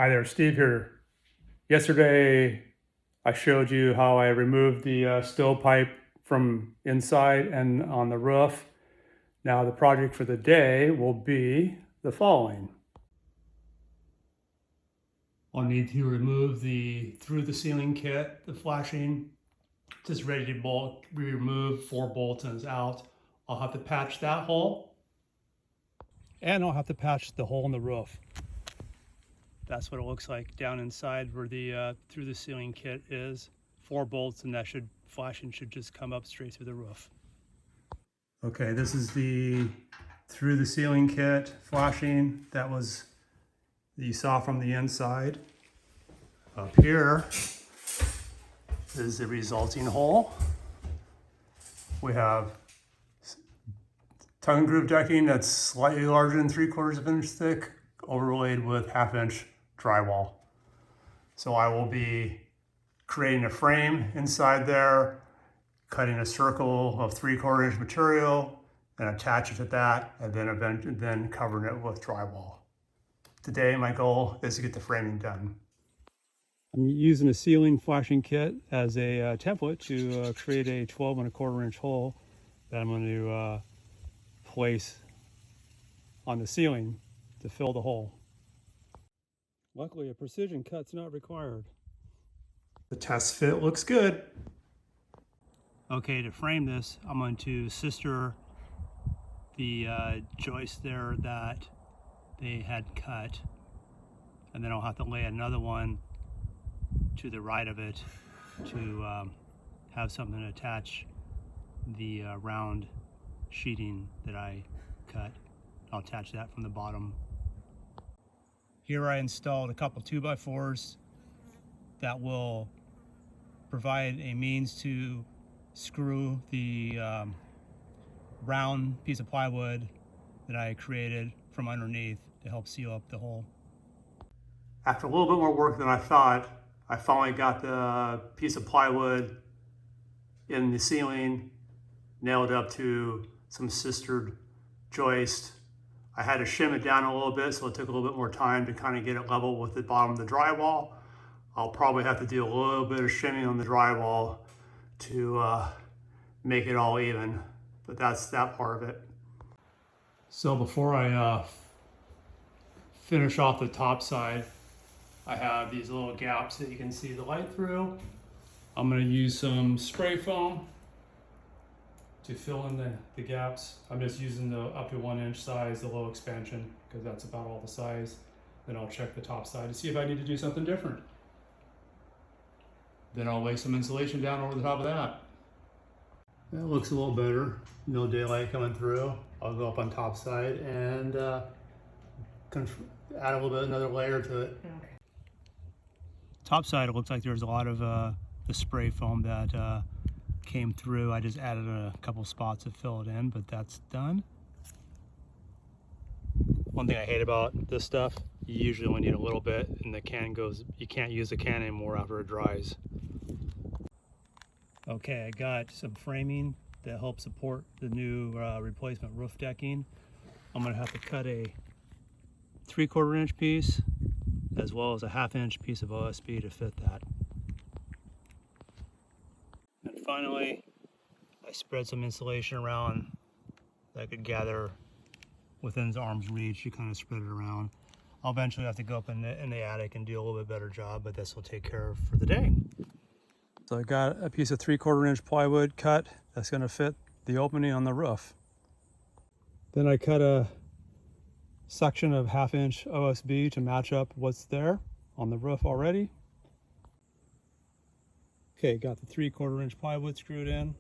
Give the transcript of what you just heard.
Hi there, Steve here. Yesterday, I showed you how I removed the stovepipe from inside and on the roof. Now the project for the day will be the following. I'll need to remove the through the ceiling kit, the flashing, just ready to be removed, 4 bolts and it's out. I'll have to patch that hole and I'll have to patch the hole in the roof. That's what it looks like down inside where the through the ceiling kit is. 4 bolts, and that flashing should just come up straight through the roof. Okay, this is the through the ceiling kit flashing that you saw from the inside. Up here is the resulting hole. We have tongue and groove decking that's slightly larger than 3/4 of an inch thick, overlaid with 1/2 inch drywall. So I will be creating a frame inside there, cutting a circle of 3/4 inch material and attach it to that, and then covering it with drywall. Today my goal is to get the framing done. I'm using a ceiling flashing kit as a template to create a 12 1/4 inch hole that I'm going to place on the ceiling to fill the hole. Luckily, a precision cut's not required. The test fit looks good. Okay, to frame this, I'm going to sister the joist there that they had cut, and then I'll have to lay another one to the right of it to have something to attach the round sheeting that I cut. I'll attach that from the bottom. Here I installed a couple 2x4s that will provide a means to screw the round piece of plywood that I created from underneath to help seal up the hole. After a little bit more work than I thought, I finally got the piece of plywood in the ceiling nailed up to some sistered joist. I had to shim it down a little bit, so it took a little bit more time to kind of get it level with the bottom of the drywall. I'll probably have to do a little bit of shimming on the drywall to make it all even, but that's that part of it. So before I finish off the top side, I have these little gaps that you can see the light through. I'm going to use some spray foam to fill in the gaps. I'm just using the up to 1 inch size, the low expansion, because that's about all the size. Then I'll check the top side to see if I need to do something different. Then I'll lay some insulation down over the top of that. That looks a little better. No daylight coming through. I'll go up on top side and add a little bit, another layer to it. Okay. Top side, it looks like there's a lot of the spray foam that came through. I just added a couple spots to fill it in, but that's done. One thing I hate about this stuff, you usually only need a little bit and the can goes, you can't use the can anymore after it dries. Okay, I got some framing that helps support the new replacement roof decking. I'm gonna have to cut a 3/4 inch piece as well as a 1/2 inch piece of OSB to fit that. And finally, I spread some insulation around that I could gather within arm's reach. You kind of spread it around. I'll eventually have to go up in the attic and do a little bit better job, but this will take care of for the day. So I got a piece of 3/4 inch plywood cut that's going to fit the opening on the roof. Then I cut a section of 1/2 inch OSB to match up what's there on the roof already. Okay, got the 3/4 inch plywood screwed in.